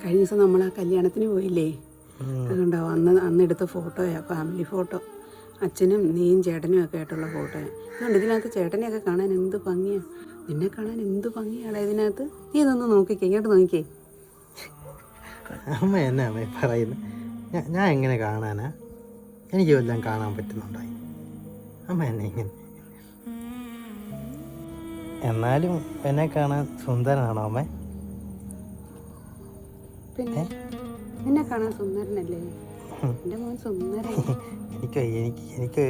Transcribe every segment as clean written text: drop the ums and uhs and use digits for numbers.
കഴിഞ്ഞ ദിവസം നമ്മൾ ആ കല്യാണത്തിന് പോയില്ലേ, അതുകൊണ്ടോ അന്നെടുത്ത ഫോട്ടോയാ, ഫാമിലി ഫോട്ടോ. അച്ഛനും നീയും ചേട്ടനും ഒക്കെ ആയിട്ടുള്ള ഫോട്ടോയാണ്. അതുകൊണ്ട് ഇതിനകത്ത് ചേട്ടനെയൊക്കെ കാണാൻ എന്ത് ഭംഗിയാണ്, നിന്നെ കാണാൻ എന്ത് ഭംഗിയാണ് ഇതിനകത്ത്. നീ ഇതൊന്ന് നോക്കിക്കേ, ഇങ്ങോട്ട് നോക്കിക്കേ. അമ്മ എന്നാ അമ്മ പറയുന്നത്? ഞാൻ എങ്ങനെ കാണാനാ? എനിക്ക് വല്ലതും കാണാൻ പറ്റുന്നുണ്ടായി അമ്മ എന്നെ ഇങ്ങനെ? എന്നാലും എന്നെ കാണാൻ സുന്ദരനാണോ അമ്മ? പിന്നെ നിന്നെ കാണാൻ സുന്ദരനല്ലേ എൻ്റെ മോൻ, സുന്ദരൻ. എനിക്ക്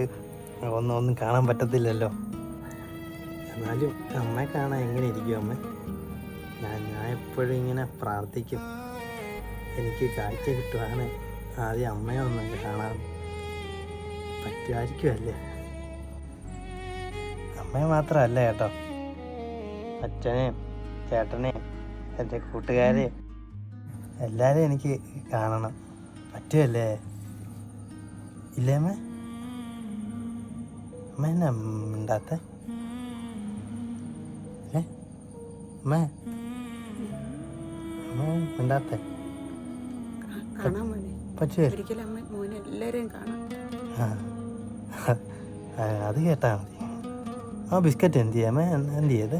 ഒന്നും കാണാൻ പറ്റത്തില്ലല്ലോ. എന്നാലും അമ്മയെ കാണാൻ എങ്ങനെ ഇരിക്കും അമ്മ? ഞാൻ എപ്പോഴും ഇങ്ങനെ പ്രാർത്ഥിക്കും, എനിക്ക് കാഴ്ച കിട്ടുവാണ് ആദ്യം അമ്മയെ ഒന്നും കാണാൻ പറ്റുമായിരിക്കുമല്ലേ. അമ്മയെ മാത്രമല്ല കേട്ടോ, അച്ഛനെയും ചേട്ടനെയും എൻ്റെ കൂട്ടുകാരെയും എല്ലാവരെയും എനിക്ക് കാണണം. പറ്റുമല്ലേ? ഇല്ലേ അമ്മ? അമ്മ എന്നാ മിണ്ടാത്തെ? അമ്മ മിണ്ടാത്തെ? കാണാൻ മോനെ, പറ്റുമല്ലേ? ഒരിക്കലും അമ്മ മോനെ എല്ലാവരെയും കാണാം. അത് കേട്ടാ മതി. ആ ബിസ്ക്കറ്റ് എന്ത് ചെയ്യാമേ? എന്ത് ചെയ്ത്?